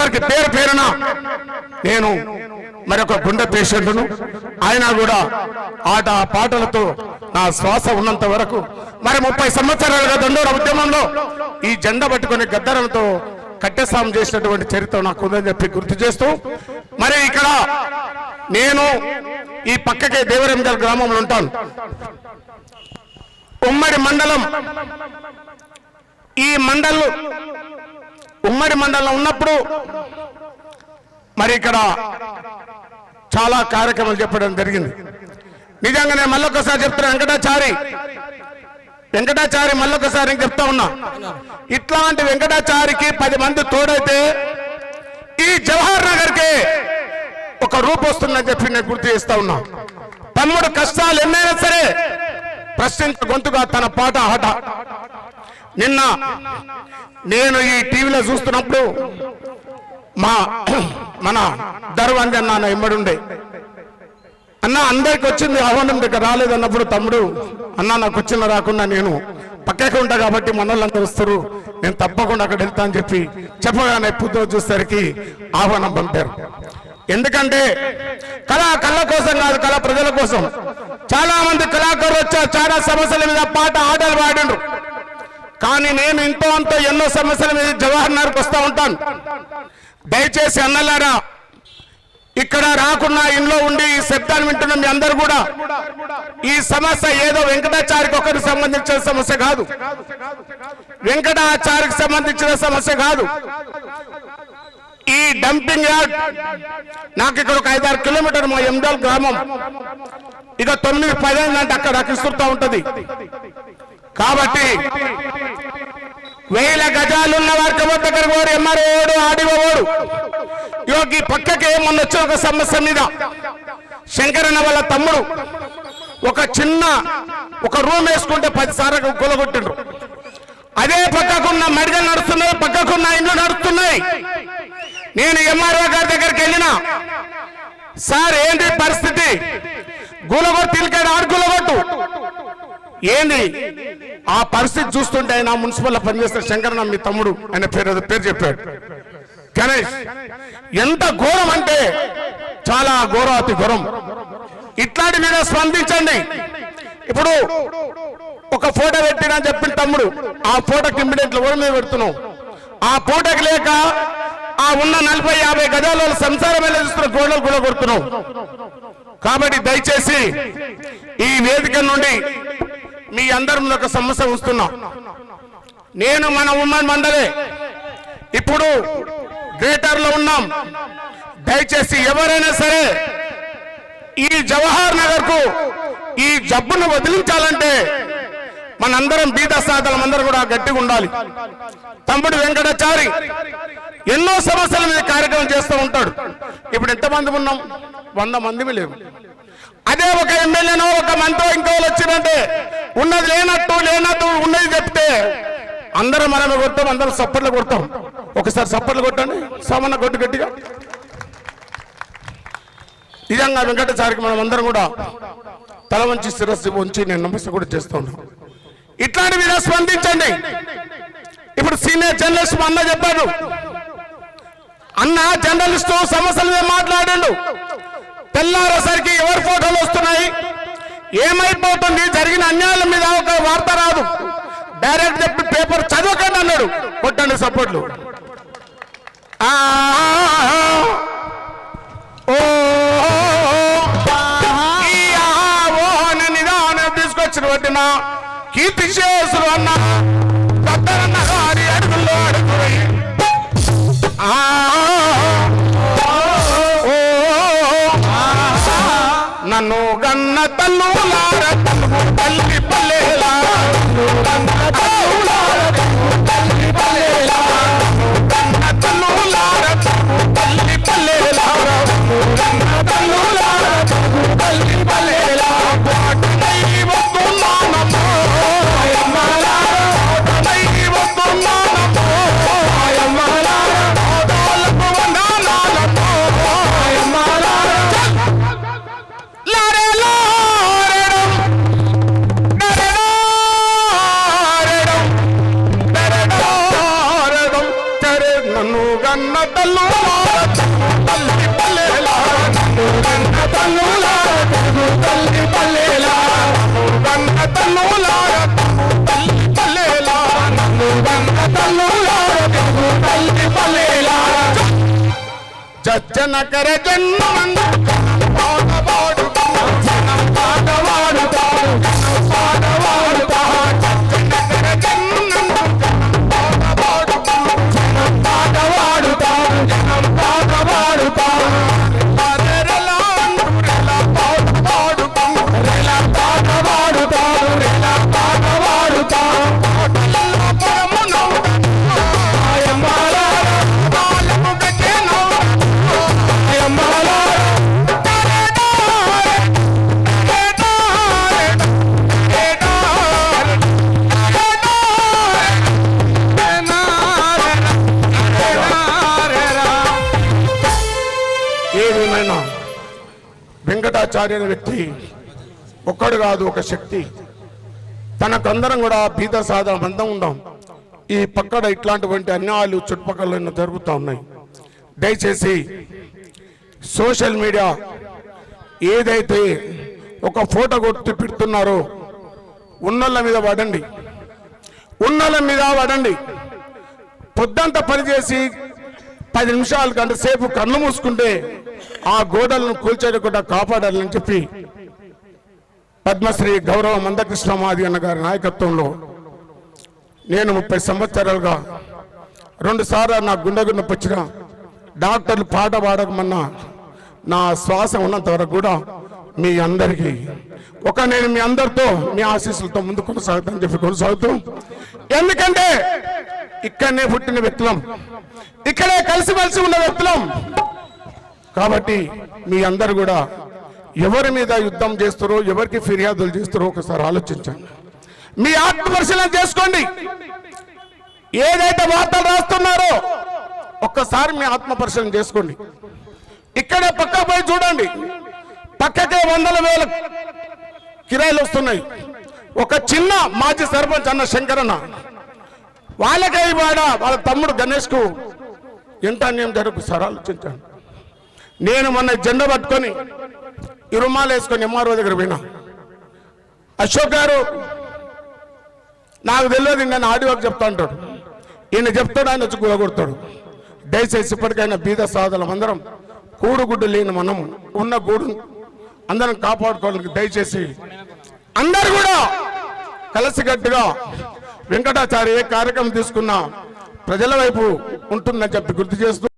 అందరికి పేరు పేరున నేను మరొక గుండె పేషెంట్ను. ఆయన కూడా ఆట పాటలతో నా శ్వాస ఉన్నంత వరకు మరి 30 సంవత్సరాలుగా దండోర ఉద్యమంలో ఈ జెండా పట్టుకునే గద్దరంతో కట్టెసాము చేసినటువంటి చరిత్ర నాకు ఉందని చెప్పి గుర్తు చేస్తూ, మరి ఇక్కడ నేను ఈ పక్కకే దేవరంగల్ గ్రామంలో ఉంటాను. ఉమ్మడి మండలం ఉమ్మడి మండలం ఉన్నప్పుడు మరి ఇక్కడ చాలా కార్యక్రమాలు చెప్పడం జరిగింది. నిజంగా నేను మళ్ళొకసారి చెప్తున్నా, వెంకటాచారి మళ్ళొకసారి చెప్తా ఉన్నా, ఇట్లాంటి వెంకటాచారికి 10 మంది తోడైతే ఈ జవహర్ నగర్ కి ఒక రూపు వస్తుందని చెప్పి నేను గుర్తు చేస్తా ఉన్నా. తమ్ముడు కష్టాలు ఎన్నైనా సరే ప్రశ్నించ గొంతుగా తన పాట ఆట. నిన్న నేను ఈ టీవీలో చూస్తున్నప్పుడు మన దర్వాంజ అన్న ఎమ్మడుండే అన్న అందరికి వచ్చింది ఆహ్వానం దగ్గర రాలేదన్నప్పుడు తమ్ముడు అన్న నాకు వచ్చిన రాకుండా నేను పక్కకి ఉంటా కాబట్టి మనోళ్ళందరూ వస్తారు, నేను తప్పకుండా అక్కడ వెళ్తా అని చెప్పి చెప్పగానే పొద్దు చూసేసరికి ఆహ్వానం పంపారు. ఎందుకంటే కళ కోసం కాదు, కళ ప్రజల కోసం. చాలా మంది కళాకారులు వచ్చారు, చాలా సమస్యల మీద పాట ఆటలు పాడిండ్రు. కానీ నేను ఇంతో అంతో ఎన్నో సమస్యల మీద జవహర్ నగర్కి వస్తూ ఉంటాను. దయచేసి అన్నలారా, ఇక్కడ రాకున్నా ఇంట్లో ఉండి ఈ శబ్దాన్ని వింటున్న మీ అందరూ కూడా ఈ సమస్య ఏదో వెంకటాచారికి ఒకరికి సంబంధించిన సమస్య కాదు, వెంకటాచారికి సంబంధించిన సమస్య కాదు. ఈ డంపింగ్ యార్డ్ నాకు ఇక్కడ ఒక 5-6 కిలోమీటర్ మా ఎందల్ గ్రామం, ఇక 9-10 అంటే అక్కడ విస్తృత ఉంటది. కాబట్టి 1000 గజాలు ఉన్న వారికి దగ్గర పోడు, ఎంఆర్ఓడు ఆడిఓడు. ఈ పక్కకే మొన్న వచ్చిన ఒక సమస్య మీద శంకరన్న వాళ్ళ తమ్ముడు ఒక రూమ్ వేసుకుంటే 10 సార్లు కూలగొట్టిండ్రు. అదే పక్కకున్న మడిగలు నడుస్తున్నాయి, పక్కకున్న ఇండ్లు నడుస్తున్నాయి. నేను ఎంఆర్ఓ గారి దగ్గరికి వెళ్ళినా, సార్ ఏంటి పరిస్థితి, కూలగొట్టు తిరిగాడు, ఆడు కూలగొట్టు ఏంది ఆ పరిస్థితి చూస్తుంటే ఆయన మున్సిపల్లో పనిచేస్తే శంకరన్న మీ తమ్ముడు ఆయన పేరు చెప్పాడు గణేష్. ఎంత ఘోరం అంటే చాలా ఘోరం, అతి ఘోరం. ఇట్లాంటి మీద స్పందించండి. ఇప్పుడు ఒక ఫోటో పెట్టినా చెప్పిన తమ్ముడు, ఆ ఫోటోకి ఇమ్మీడియట్లు ఓడి మీద పెడుతున్నావు. ఆ ఫోటోకి లేక ఆ ఉన్న 40-50 గజాల సంసారం చూస్తున్న గోడలు కూడా కొడుతున్నావు. కాబట్టి దయచేసి ఈ వేదిక నుండి మీ అందరి ముందు ఒక సమస్య వస్తున్నా. నేను మన ఉమ్మడి మండలే ఇప్పుడు గ్రేటర్ లో ఉన్నాం. దయచేసి ఎవరైనా సరే ఈ జవహర్ నగర్ కు ఈ జబ్బును వదిలించాలంటే మనందరం బీద సాధనం అందరూ కూడా గట్టిగా ఉండాలి. తమ్ముడు వెంకటాచారి ఎన్నో సమస్యల మీద కార్యక్రమం చేస్తూ ఉంటాడు. ఇప్పుడు ఎంతమంది ఉన్నాం? 100 మంది లేవు. అదే ఒక ఎమ్మెల్యేనో ఒక మంత్రి ఇంకో వచ్చిందంటే ఉన్నది లేనట్టు ఉన్నది చెప్తే అందరం మనమే కొడతాం, అందరం సప్పట్లు కొడతాం. ఒకసారి సప్పట్లు కొట్టండి, సామాన్య కొట్టు గట్టిగా. నిజంగా వెంకటాచారికి మనం అందరం కూడా తల వంచి శిరస్సు వంచి నేను నమస్తే కూడా చేస్తూ ఉన్నాం. ఇట్లాంటి మీద స్పందించండి. ఇప్పుడు సీనియర్ జర్నలిస్ట్ అన్న చెప్పాడు, అన్న జర్నలిస్టు సమస్యల మీద మాట్లాడాడు. తెల్లారేసరికి ఎవరి ఫోటోలు వస్తున్నాయి, ఏమైపోతుంది, జరిగిన అన్యాయాల మీద ఒక వార్త రాదు, డైరెక్ట్ చెప్పి పేపర్ చదవకండి అన్నాడు. కొట్టండి సపోర్ట్లు. నిదానం తీసుకొచ్చిన నా కీర్తి చేసులు అన్న పెద్దరన్న గారి అడుగుల్లో అడుగుపోయి నన్ను గన్న తల్లులార తల్లు తల్లి పల్లెలా, గన్న తల్లులార తల్లి పల్లెలా, గన్న తల్లులార తల్లి పల్లెలా, గన్న తల్లులార తల్లి పల్లెలా. పాటనై వస్తున్నానమ్మో అమ్మలారా, పాటనై వస్తున్నానమ్మో అమ్మలారా, పాదాలకు వందనాలమ్మో అమ్మలారా. లారే లారేడం జన కర జన్మన్ పాడవాడు జనం పాడవాడు పాడవాడు జన కర జన్మన్ పాడవాడు జనం పాడవాడు జనం పాడవాడు రెలా పాడవాడు రెలా పాడవాడు రెలా పాడవాడు పరమును ఆయమాల బాలకు గజేనో ఏదేమైనా వెంకటాచార్య అనే వ్యక్తి ఒక్కడు కాదు, ఒక శక్తి. తనకందరం కూడా బీద సాధన బంధం ఉందాం. ఈ పక్కన ఇట్లాంటివంటి అన్యాయాలు చుట్టుపక్కల జరుగుతూ ఉన్నాయి. దయచేసి సోషల్ మీడియా ఏదైతే ఒక ఫోటో కొట్టి పెడుతున్నారో ఉన్నోళ్ళ మీద పడండి, ఉన్నోళ్ళ మీద పడండి. పొద్దంతా పనిచేసి 10 నిమిషాల గంట సేపు కళ్ళు మూసుకుంటే ఆ గోడలను కూల్చేయకుండా కాపాడాలని చెప్పి పద్మశ్రీ గౌరవ మందకృష్ణ మాది అన్న గారి నాయకత్వంలో నేను 30 సంవత్సరాలుగా 2 సార్లు నా గుండె నొప్పి వచ్చిన డాక్టర్లు పాట పాడకమన్నా నా శ్వాస ఉన్నంత వరకు కూడా మీ అందరికీ నేను మీ అందరితో మీ ఆశీస్సులతో ముందు కొనసాగుతానని చెప్పి కొనసాగుతూ, ఎందుకంటే ఇక్కడనే పుట్టిన వ్యక్తులం, ఇక్కడే కలిసిమెలిసి ఉన్న వ్యక్తులం కాబట్టి మీ అందరు కూడా ఎవరి మీద యుద్ధం చేస్తారో, ఎవరికి ఫిర్యాదులు చేస్తారో ఒకసారి ఆలోచించండి. మీ ఆత్మపరిశీలన చేసుకోండి. ఏదైతే వార్తలు రాస్తున్నారో ఒక్కసారి మీ ఆత్మపరిశీలన చేసుకోండి. ఇక్కడే పక్క పోయి చూడండి, పక్కకే 100,000 కిరాయిలు వస్తున్నాయి. ఒక చిన్న మాజీ సర్పంచ్ అన్న శంకరన్న వాళ్ళకే వాళ్ళ తమ్ముడు గణేష్కు ఎంత అన్యాయం జరుగు సార్ ఆలోచించాను. నేను మొన్న జెండా పట్టుకొని ఈ రుమాలు వేసుకొని ఎంఆర్ఓ దగ్గర పోయినా. అశోక్ గారు నాకు తెలియదు, నేను ఆడియోకి చెప్తా అంటాడు, ఈయన చెప్తాడు, ఆయన వచ్చి కూడగొడతాడు. దయచేసి ఇప్పటికైనా బీద సాధనం అందరం కూడుగుడ్డు లేని మనం ఉన్న గూడు అందరం కాపాడుకోవడానికి దయచేసి అందరు కూడా కలిసికట్టుగా వెంకటాచార్య ఏ కార్యక్రమం తీసుకున్నా ప్రజల వైపు ఉంటుందని చెప్పి గుర్తు చేస్తూ